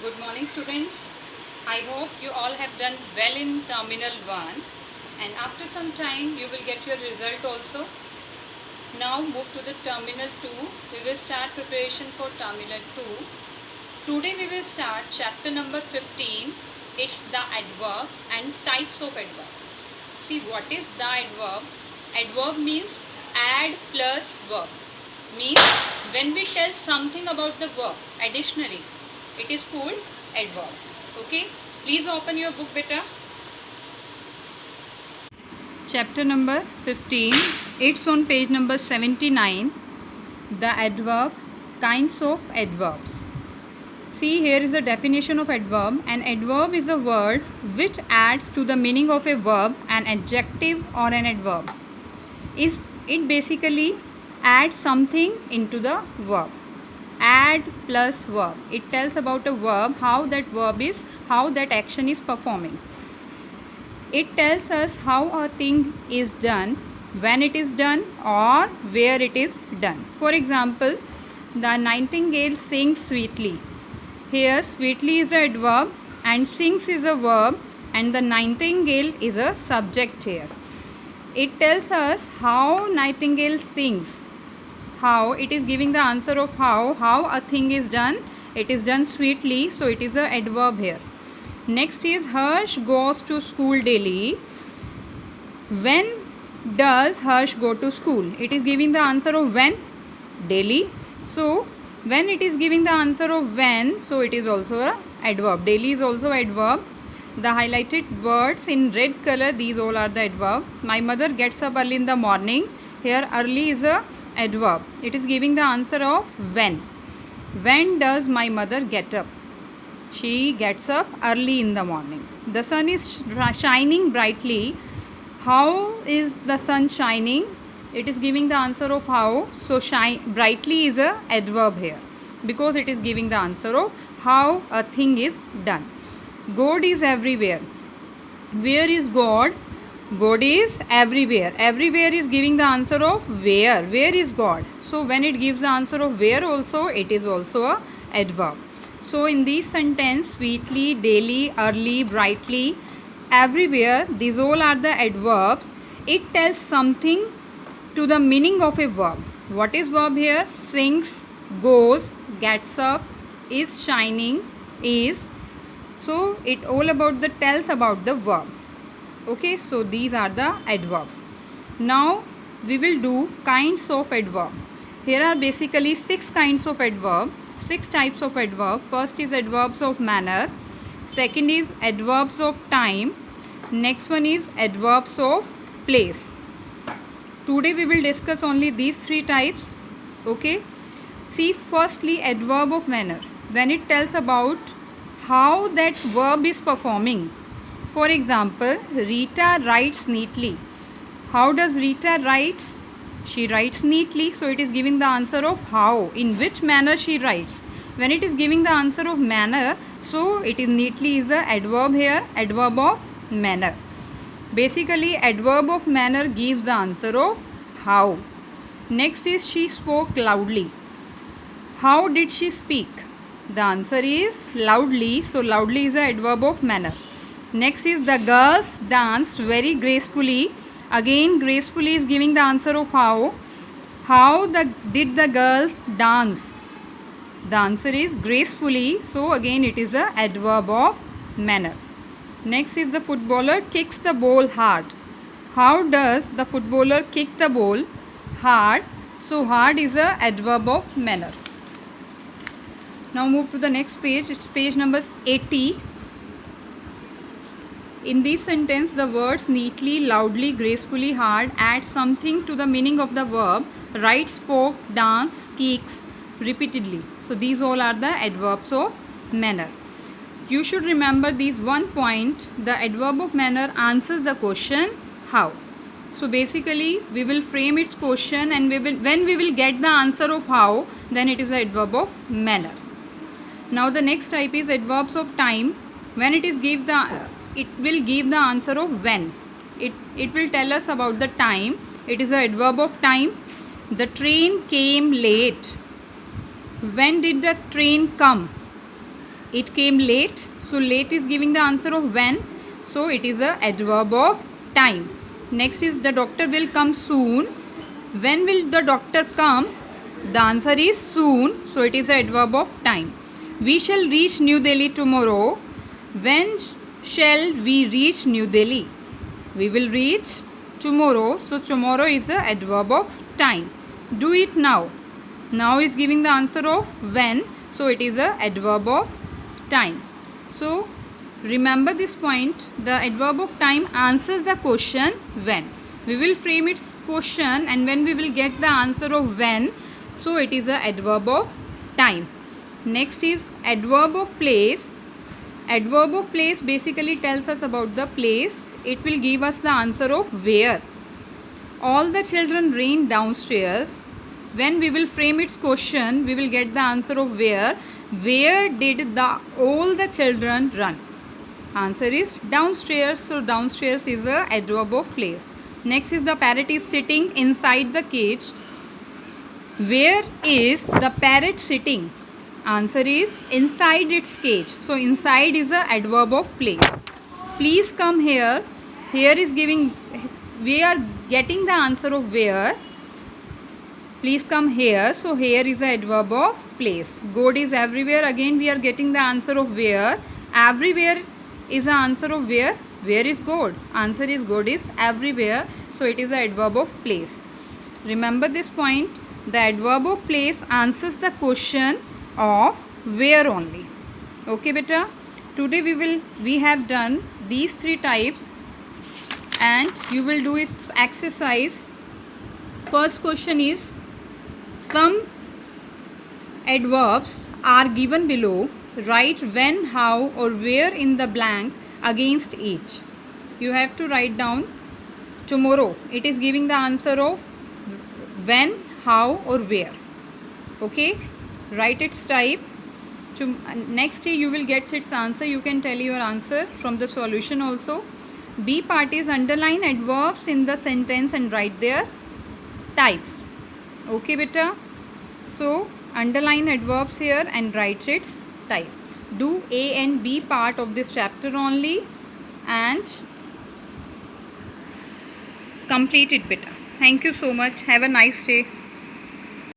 Good morning students. I hope you all have done well in Terminal 1 and after some time you will get your result also. Now move to the Terminal 2. We will start preparation for Terminal 2. Today we will start chapter number 15. It's the adverb and types of adverb. See, what is the adverb? Adverb means add plus verb. Means when we tell something about the verb additionally, it is called adverb. Okay, please open your book beta. Chapter number 15, it's on page number 79. The adverb, kinds of adverbs. See, here is a definition of adverb. An adverb is a word which adds to the meaning of a verb an adjective or an adverb. It basically adds something into the verb. Add plus verb. It tells about a verb, how that action is performing. It tells us how a thing is done, when it is done, or where it is done. For example, the nightingale sings sweetly. Here sweetly is an adverb and sings is a verb and the nightingale is a subject here. It tells us how nightingale sings. How it is giving the answer of how a thing is done. It is done sweetly, so it is a adverb here. Next is Harsh goes to school daily. When does Harsh go to school? It is giving the answer of when, daily. So when it is giving the answer of when, so it is also a adverb. Daily is also adverb. The highlighted words in red color, these all are the adverb. My mother gets up early in the morning. Here early is a adverb. It is giving the answer of when. When does my mother get up? She gets up early in the morning. The sun is shining brightly. How is the sun shining? It is giving the answer of how. So shine brightly is a adverb here because it is giving the answer of how a thing is done. God is everywhere. Where is God? God is everywhere. Everywhere is giving the answer of where. Where is God? So when it gives the answer of where also, it is also a adverb. So in this sentence, sweetly, daily, early, brightly, everywhere, these all are the adverbs. It tells something to the meaning of a verb. What is verb here? Sings, goes, gets up, is shining, is. So it all about the tells about the verb. Okay, so these are the adverbs. Now we will do kinds of adverb. Here are basically 6 kinds of adverb, 6 types of adverb. First is adverbs of manner. Second is adverbs of time. Next one is adverbs of place. Today we will discuss only these 3 types. Okay. See, firstly adverb of manner. When it tells about how that verb is performing. For example, Rita writes neatly. How does Rita writes? She writes neatly, so it is giving the answer of how, in which manner she writes. When it is giving the answer of manner, so it is neatly is the adverb here, adverb of manner. Basically, adverb of manner gives the answer of how. Next is she spoke loudly. How did she speak? The answer is loudly, so loudly is the adverb of manner. Next is the girls danced very gracefully. Again, gracefully is giving the answer of how. How did the girls dance? The answer is gracefully. So again it is the adverb of manner. Next is the footballer kicks the ball hard. How does the footballer kick the ball? Hard. So hard is a adverb of manner. Now move to the next page. It's page number 80. In this sentence, the words neatly, loudly, gracefully, hard add something to the meaning of the verb. Write, spoke, dance, kicks repeatedly. So these all are the adverbs of manner. You should remember this one point. The adverb of manner answers the question how. So basically we will frame its question and when we will get the answer of how, then it is the adverb of manner. Now the next type is adverbs of time. When it will give the answer of when. It will tell us about the time. It is an adverb of time. The train came late. When did the train come? It came late, so late is giving the answer of when, so it is a adverb of time. Next is the doctor will come soon. When will the doctor come? The answer is soon, so it is a adverb of time. We shall reach New Delhi tomorrow. When shall we reach New Delhi? We will reach tomorrow, so tomorrow is a adverb of time. Do it now. Now is giving the answer of when, so it is a adverb of time. So remember this point, the adverb of time answers the question when. We will frame its question, and when we will get the answer of when, so it is a adverb of time. Next is adverb of place. Adverb of place basically tells us about the place. It will give us the answer of where. All the children ran downstairs. When we will frame its question, we will get the answer of where. Where did all the children run? Answer is downstairs. So downstairs is a adverb of place. Next is the parrot is sitting inside the cage. Where is the parrot sitting? Answer is inside its cage. So inside is a adverb of place. Please come here. Here is giving, we are getting the answer of where. Please come here. So here is a adverb of place. God is everywhere. Again we are getting the answer of where. Everywhere is the answer of where. Where is God? Answer is God is everywhere. So it is a adverb of place. Remember this point. The adverb of place answers the question of where only. Okay beta. Today we have done these three types, and you will do its exercise. First question is, some adverbs are given below. Write when, how or where in the blank against each. You have to write down tomorrow. It is giving the answer of when, how or where. Okay, write its type. Next day you will get its answer. You can tell your answer from the solution also. B part is underline adverbs in the sentence and write their types. Okay beta. So underline adverbs here and write its type. Do A and B part of this chapter only and complete it beta. Thank you so much. Have a nice day.